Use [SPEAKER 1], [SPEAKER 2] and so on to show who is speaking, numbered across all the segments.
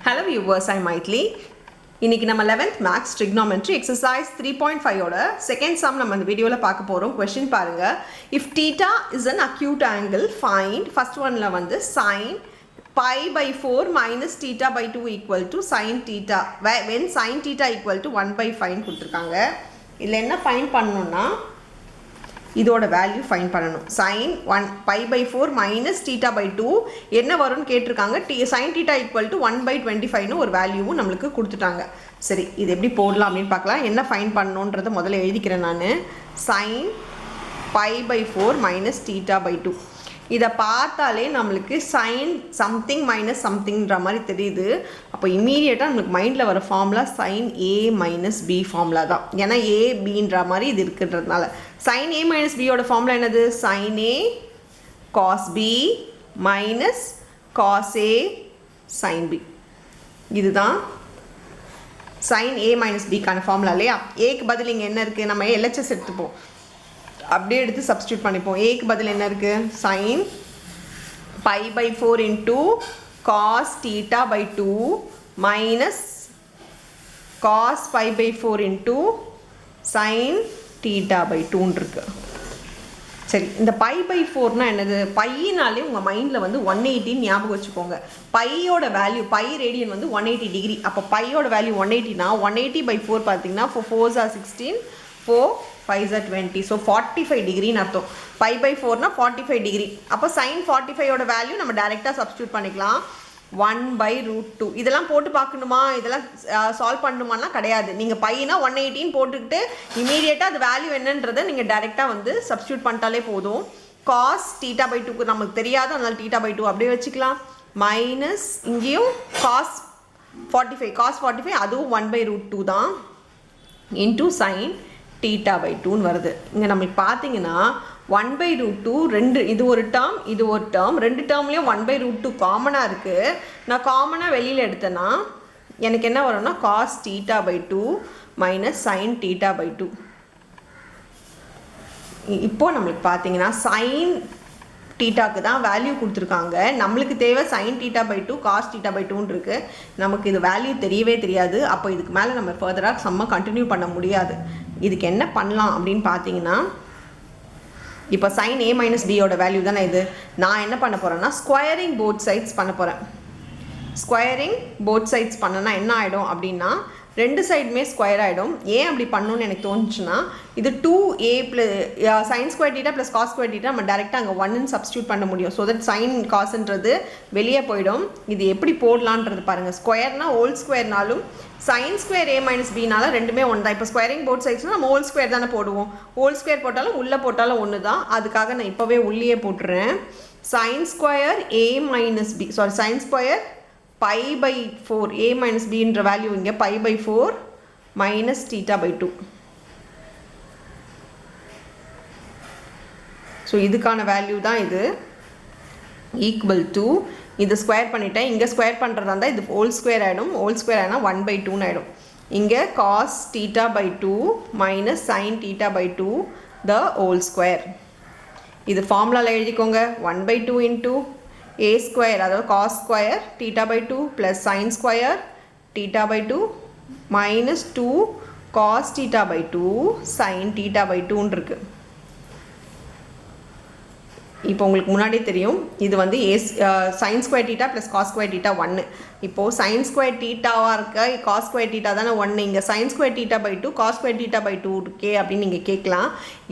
[SPEAKER 1] Hello viewers, I'm Maitli. இன்னைக்கு நம்ம 11th maths trigonometry exercise 3.5 ஓட செகண்ட் சம் நம்ம இந்த வீடியோல பார்க்க போறோம். क्वेश्चन பாருங்க. If theta is an acute angle, find first oneல வந்து sin pi by 4 minus theta by 2 equal to sin theta. When sin theta equal to 1 by 5 கொடுத்திருக்காங்க. இதுல என்ன ஃபைண்ட் பண்ணனும்னா இதோட வேல்யூ ஃபைண்ட் பண்ணனும். sin 1 pi by 4 minus theta by 2 என்ன வரும்னு கேட்டிருக்காங்க. sin theta equal to 1 by 25 னு ஒரு வேல்யூவும் நமக்கு கொடுத்துட்டாங்க. சரி, இது எப்படி போடலாம் அப்படினு பார்க்கலாம். என்ன ஃபைண்ட் பண்ணனும்ன்றதை முதல்ல எழுதிக்கிறேன் நான். sin pi by 4 minus theta by 2. இத பார்த்தாலே நமக்கு sin something minus somethingன்ற மாதிரி தெரியுது. அப்போ இமிடியேட்டா நமக்கு மைண்ட்ல வர formula sin a minus b formula தான். ஏனா a bன்ற மாதிரி இது இருக்குன்றதுனால sin a minus b ஓட ஃபார்முலா என்னது? sin a cos b minus cos a sin b. இதுதான் sin a minus b கான ஃபார்முலா இல்லையா? a க்கு பதில் இங்க என்ன இருக்கு? நம்ம LHS எடுத்துப்போம். அப்படியே எடுத்து சப்ஸ்டிட்யூட் பண்ணிப்போம். a க்கு பதில் என்ன இருக்கு? sin pi by 4 into cos theta by 2 minus cos pi by 4 into sin theta by 2 இருக்கு. சரி, இந்த pi by 4 னா என்னது? பைனாலே உங்க மைண்ட்ல வந்து 180 ஞாபகம் வச்சுக்கோங்க. பையோட வேல்யூ பை ரேடியன் வந்து 180 டிகிரி. அப்ப பையோட வேல்யூ 180 னா 180 by 4 பாத்தீங்கன்னா 4 are 16, 4 5 are 20. So 45 degree னு அர்த்தம். pi by 4 னா 45 degree. அப்ப sin 45 ஓட வேல்யூ நம்ம டைரக்ட்டா சப்ஸ்டிட்யூட் பண்ணிக்கலாம். 1 by root 2. இதெல்லாம் போட்டு பார்க்கணுமா? இதெல்லாம் சால்வ் பண்ணணுமானா கிடையாது. நீங்க பைனா 180 னு போட்டுக்கிட்டு இமிடியேட்டா அது வேல்யூ என்னன்றதை நீங்க டைரக்ட்டா வந்து சப்ஸ்டிட்யூட் பண்ணிட்டாலே போதும். cos theta by 2 க்கு நமக்கு தெரியாது, அதனால theta by 2 அப்படியே வச்சுக்கலாம். மைனஸ் இங்கேயும் cos 45 அதுவும் 1 by root 2 தான் into sin theta by 2 னு வருது. இங்க நமக்கு பாத்தீங்கன்னா 1 by root 2 ரெண்டு, இது ஒரு டேர்ம் இது ஒரு டேர்ம், ரெண்டு டேர்ம்லயும் 1 by root 2 காமனா இருக்கு. நான் காமனா வெளியில எடுத்தேன்னா எனக்கு என்ன வரும்னா cos theta by 2 minus sin theta by 2. இப்போ நமக்கு பாத்தீங்கன்னா sin thetaக்கு தான் வேல்யூ கொடுத்திருக்காங்க. நமக்கு தேவை sin theta by 2 cos theta by 2 னு இருக்கு. நமக்கு இது வேல்யூ தெரியவே தெரியாது. அப்போ இதுக்கு மேல நம்ம ஃபர்தரா சம்ம கண்டினியூ பண்ண முடியாது. இதுக்கு என்ன பண்ணலாம் அப்படினு பாத்தீங்கன்னா இப்போ sin a minus b ஓட வேல்யூ தானே இது. நான் என்ன பண்ண போறேன்னா ஸ்கொயரிங் போத் சைட்ஸ் பண்ண போறேன். ஸ்கொயரிங் போத் சைட்ஸ் பண்ணனா என்ன ஆயிடும் அப்படினா ரெண்டு சைடுமே ஸ்கொயர் ஆயிடும். ஏன் அப்படி பண்ணனும்னு எனக்கு தோணுச்சுனா இது 2a sin square theta plus cos square theta நம்ம டைரக்ட்டா அங்க 1 ன்னு சப்ஸ்டிட்யூட் பண்ண முடியும். so that sin cosன்றது வெளியே போய்டும். இது எப்படி போடலாம்ன்றது பாருங்க. ஸ்கொயர்னா whole ஸ்கொயர்னாலும் sin square a minus b னால ரெண்டுமே ஒண்ணு தான். இப்போ ஸ்கொயரிங் போத் சைட்ஸ்னா நம்ம ஹோல் ஸ்கொயர் தான போடுவோம். ஹோல் ஸ்கொயர் போட்டாலும் உள்ள போட்டாலும் ஒண்ணு தான். அதுக்காக நான் இப்பவே உள்ளே போட்டுறேன். sin square a minus b sin square pi by 4 a minus b என்ற வேல்யூ இங்க pi by 4 minus theta by 2. so இதுக்கான வேல்யூ தான் இது equal to இது ஸ்கொயர் பண்ணிட்டேன். இங்க ஸ்கொயர் பண்றதா இருந்தா இது ஹோல் ஸ்கொயர் ஆயிடும். ஹோல் ஸ்கொயர் ஆனா 1 by 2 னு ஆயிடும். இங்க cos theta by 2 minus sin theta by 2 the whole square. இது ஃபார்முலால எழுதிக்கோங்க. 1 by 2 into a square அதாவது cos square theta by 2 plus sin square theta by 2 minus 2 cos theta by 2 sin theta by 2 ன்னு இருக்கு. இப்போ உங்களுக்கு முன்னாடியே தெரியும் இது வந்து sin square theta plus cos square theta 1. இப்போ sin square thetaவா இருக்க cos square theta தான 1. இங்க sin square theta by 2 cos square theta by 2 இருக்கே அப்படி நீங்க கேட்கலாம்.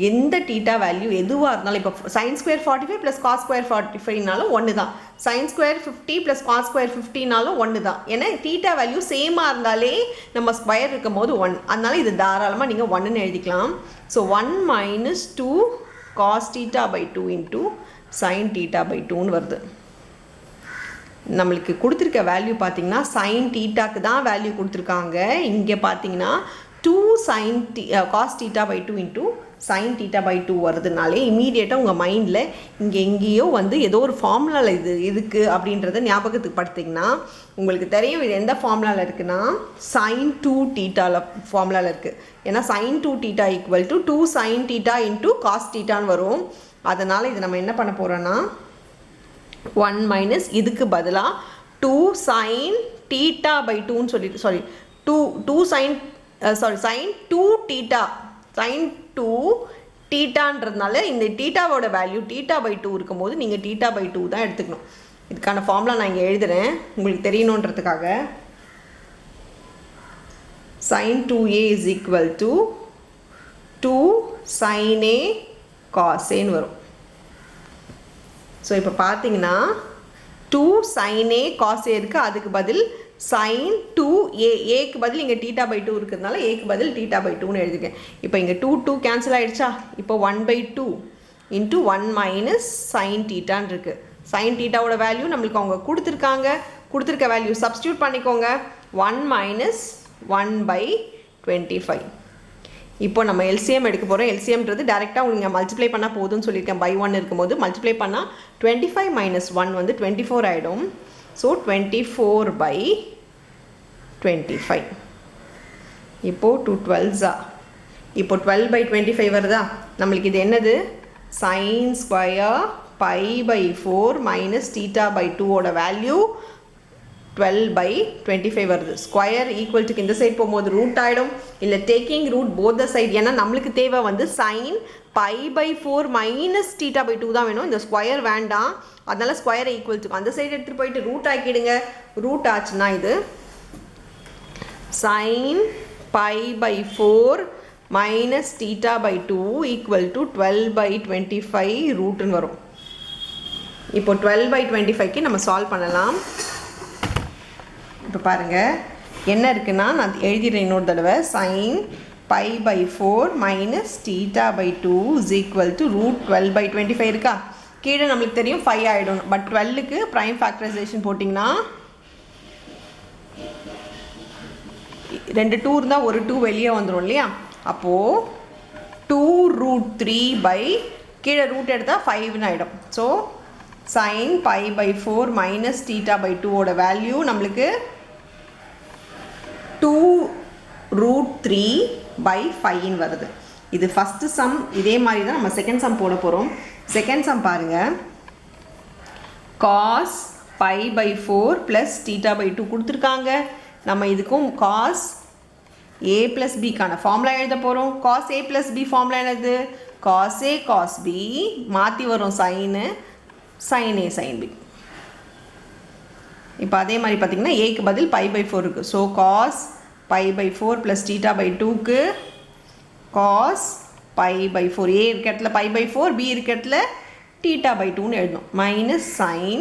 [SPEAKER 1] எந்த theta வேல்யூ எதுவா இருந்தாலும் இப்போ sin square 45 plus cos square 45 னாலும் 1 தான். sin square 50 plus cos square 50 னாலும் 1 தான். ஏன்னா theta வேல்யூ சேமா இருந்தாலே நம்ம ஸ்கொயர் இருக்கும்போது 1. அதனால இது தாராளமா நீங்க 1 ன்னு எழுதிக்கலாம். so 1 minus 2 cos theta by 2 into sin theta by 2 னு வருது. நமக்கு கொடுத்திருக்க வேல்யூ பாத்தீங்கன்னா sin thetaக்கு தான் வேல்யூ கொடுத்திருக்காங்க. இங்க பாத்தீங்கன்னா 2 sin cos theta by 2 into sin theta by 2 வருதுனாலே இமிடியேட்டா உங்க மைண்ட்ல இங்க எங்கேயோ வந்து ஏதோ ஒரு ஃபார்முலால இது இருக்கு அப்படின்றத ஞாபகத்துக்கு படுத்தீங்கன்னா உங்களுக்கு தெரியும் இது எந்த ஃபார்முலால இருக்குன்னா sin 2 theta ஃபார்முலால இருக்கு. ஏனா sin 2 theta equal to 2 sin theta into cos theta ன்னு வரும். அதனால இது நம்ம என்ன பண்ண போறோம்னா 1 minus இதுக்கு பதிலா 2 sin theta by 2ன்னு சொல்லிட்டு sin 2 theta sin 2 thetaன்றதுனால இந்த thetaவோட வேல்யூ theta by 2 இருக்கும்போது நீங்கள் theta by 2 தான் எடுத்துக்கணும். இதுக்கான ஃபார்முலா நான் இங்கே எழுதுகிறேன் உங்களுக்கு தெரியணுன்றதுக்காக. sin 2a is equal to 2 sin a cos a ன்னு வரும். ஸோ இப்போ பார்த்தீங்கன்னா 2 sin a cos a இருக்குது, அதுக்கு பதில் sin 2a, ஏக்கு பதில் இங்கே theta by 2 இருக்கிறதுனால ஏக்கு பதில் theta by 2ன்னு எழுதிருக்கேன். இப்போ இங்கே 2 கேன்சல் ஆகிடுச்சா, இப்போ 1/2 இன்ட்டு 1 மைனஸ் sin thetaன்னு இருக்குது. sin thetaவோட வேல்யூ நம்மளுக்கு அவங்க கொடுத்துருக்க வேல்யூ சப்ஸ்டியூட் பண்ணிக்கோங்க. 1 மைனஸ் 1/25. இப்போ நம்ம எல்சிஎம் எடுக்க போகிறோம். எல்சிஎம்ன்றது டேரெக்டாக உங்களுக்கு மல்டிப்ளை பண்ணால் போதும்னு சொல்லியிருக்கேன். பை 1 இருக்கும்போது மல்டிப்ளை பண்ணால் 25 மைனஸ் 1 வந்து 24 ஆகிடும். ஸோ 24/25. இப்போது 2 12s இப்போ 12/25 வருதா. நம்மளுக்கு இது என்னது, sin square π/4 minus theta by 2ஓட வேல்யூ 12/25 வருது. ஸ்கொயர் ஈக்குவல்ட்டுக்கு இந்த சைட் போகும்போது ரூட் ஆகிடும், இல்லை taking root both the side. ஏன்னா நம்மளுக்கு தேவை வந்து sin π/4 மைனஸ் theta by 2 தான் வேணும், இந்த ஸ்கொயர் வேண்டாம். அதனால் ஸ்கொயர் ஈக்குவல்ட்டுக்கு அந்த சைடு எடுத்துகிட்டு போயிட்டு ரூட் ஆக்கிடுங்க. ரூட் ஆச்சுன்னா இது sin π/4 minus theta by 2 equal to 12/25 ரூட்டுன்னு வரும். இப்போ 12/25க்கு நம்ம சால்வ் பண்ணலாம். இப்போ பாருங்கள் என்ன இருக்குன்னா, நான் எழுதிடுறேன் இன்னொரு தடவை. sin π/4 minus theta by 2 is equal to root 12/25 இருக்கா. கீழே நம்மளுக்கு தெரியும் 5 ஆகிடும், பட் 12க்கு ப்ரைம் ஃபேக்டரைசேஷன் போட்டிங்கன்னா 2 2 இருந்தால் ஒரு 2 வெளியே வந்துடும் இல்லையா. அப்போது 2√3 கீழே ரூட் எடுத்தால் 5ன்னு ஆகிடும். So sin π/4 minus theta by 2ஓட வேல்யூ நம்மளுக்கு 2√3/5 வருது. இது ஃபஸ்ட்டு சம். இதே மாதிரி தான் நம்ம செகண்ட் சம் போட போகிறோம். செகண்ட் சம் பாருங்கள். cos π/4 ப்ளஸ் theta by 2 கொடுத்துருக்காங்க. நம்ம இதுக்கும் cos a ப்ளஸ் பிக்கான ஃபார்முலா எழுத போகிறோம். cos a plus B formula என்னது, cos a cos b மாற்றி வரும் sine, sin a sin b. இப்போ அதே மாதிரி பார்த்தீங்கன்னா ஏக்கு பதில் π/4 இருக்குது. So cos π/4 plus theta by 2க்கு cos π/4, ஏ இருக்க இடத்துல π/4, பி இருக்க இடத்துல theta by 2ன்னு எழுதணும். Minus sin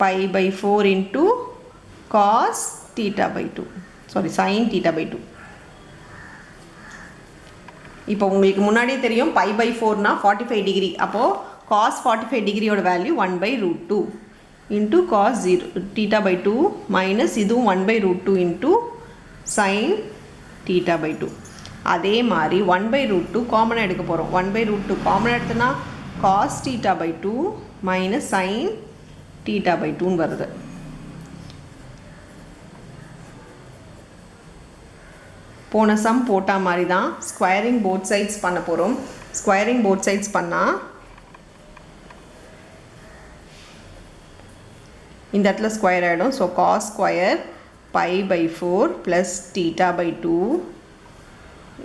[SPEAKER 1] π/4 into cos theta by 2, sorry sin theta by 2. இப்போ உங்களுக்கு முன்னாடியே தெரியும் π/4னா 45 டிகிரி. அப்போது cos 45 டிகிரியோட value 1/√2 into cos theta by 2 minus இதுவும் 1/√2 இன்ட்டு sin theta by 2. அதே மாதிரி 1/√2 காமனாக எடுக்க போகிறோம். 1/√2 காமனாக எடுத்தோன்னா cos theta by 2 minus sin theta by 2ன்னு வருது. போன சம் போட்டால் மாதிரி தான் ஸ்கொயரிங் போத் சைட்ஸ் பண்ண போகிறோம். ஸ்கொயரிங் போத் சைட்ஸ் பண்ணால் இந்த இடத்துல ஸ்கொயர் ஆகிடும். So cos square π/4 plus theta by 2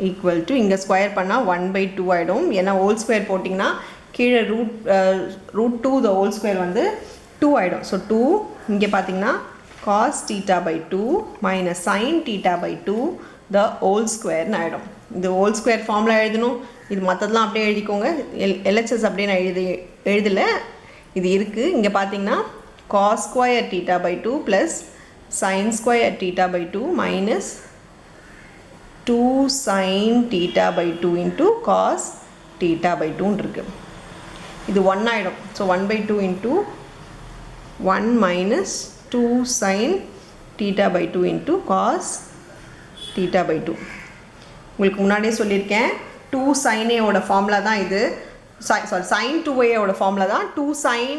[SPEAKER 1] equal to, இங்கே ஸ்கொயர் பண்ணால் 1/2 ஆகிடும். ஏன்னா ஹோல் ஸ்கொயர் போட்டிங்கன்னா கீழே √2 த ஹோல் ஸ்கொயர் வந்து 2 ஆகிடும். ஸோ 2 இங்கே பார்த்தீங்கன்னா cos theta by 2 minus sin theta by 2 the whole ஸ்கொயர்னு ஆகிடும். இது ஹோல் ஸ்கொயர் ஃபார்முலா எழுதணும். இது மற்றதெல்லாம் அப்படியே எழுதிக்கோங்க. எல்ஹெச்எஸ் அப்படியே நான் எழுதலை, இது இருக்குது. இங்கே பார்த்தீங்கன்னா cos square theta by 2 plus sin square theta by 2 minus 2 sin theta by 2 into cos theta by 2ன்னு இருக்குது. இது 1 ஆகிடும். So 1/2 into 1 minus 2 sin theta by 2 into cos theta by 2. உங்களுக்கு முன்னாடியே சொல்லியிருக்கேன் 2 sin a ஓட ஃபார்முலா தான் இது. சாரி sin 2a ஓட ஃபார்முலா தான் 2 sin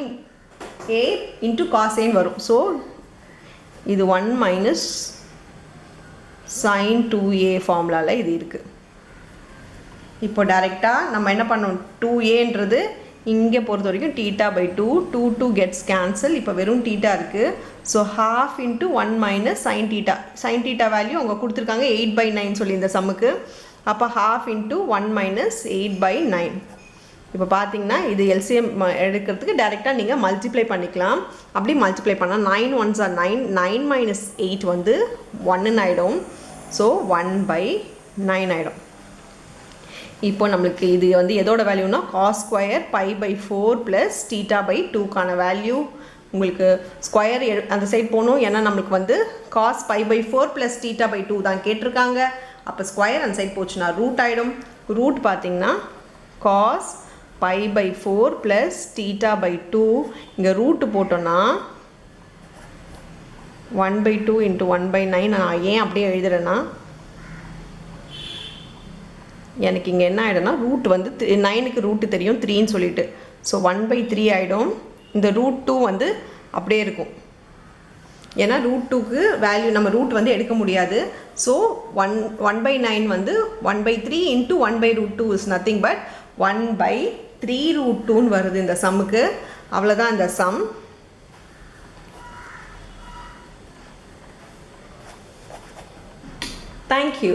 [SPEAKER 1] a into cos a வரும். ஸோ இது 1 மைனஸ் sin 2a ஃபார்முலாவில் இது இருக்குது. இப்போ டைரெக்டாக நம்ம என்ன பண்ணோம், 2aன்றது இங்கே பொறுத்த வரைக்கும் theta by 2, 2 gets cancel. இப்போ வெறும் theta இருக்குது. So half into 1 minus sin theta. Sin theta value அவங்க கொடுத்துருக்காங்க 8/9 சொல்லி இந்த சம்முக்கு. அப்போ half into 1 minus 8/9. இப்போ பார்த்தீங்கன்னா இது LCM எடுக்கிறதுக்கு டேரெக்டாக நீங்கள் மல்டிப்ளை பண்ணிக்கலாம். அப்படி மல்டிப்ளை பண்ணால் 9 1s are 9, 9 minus 8 வந்து 1 ஆகிடும். ஸோ 1/9 ஆகிடும். இப்போ நம்மளுக்கு இது வந்து எதோட வேல்யூனா cos ஸ்கொயர் π/4 ப்ளஸ் θ/2க்கான வேல்யூ. உங்களுக்கு ஸ்கொயர் அந்த சைட் போகணும், ஏன்னா நம்மளுக்கு வந்து cos π/4 ப்ளஸ் θ/2 தான் கேட்டிருக்காங்க. அப்போ ஸ்கொயர் அந்த சைட் போச்சுன்னா ரூட் ஆகிடும். ரூட் பார்த்தீங்கன்னா cos π/4 ப்ளஸ் θ/2, இங்கே ரூட்டு போட்டோன்னா 1/2 இன்ட்டு 1/9. நான் ஏன் அப்படியே எழுதுறேன்னா எனக்கு இங்கே என்ன ஆகிடும்னா ரூட் வந்து 9க்கு ரூட்டு தெரியும் 3ன்னு சொல்லிட்டு. ஸோ 1/3 ஆகிடும். இந்த ரூட் 2 வந்து அப்படியே இருக்கும், ஏன்னா ரூட் 2க்கு வேல்யூ நம்ம ரூட் வந்து எடுக்க முடியாது. ஸோ 1/9 வந்து 1/3 இன்ட்டு 1/√2 இஸ் நத்திங் பட் 1/3√2ன்னு வருது இந்த சம்முக்கு. அவ்வளோதான் இந்த சம். தேங்க்யூ.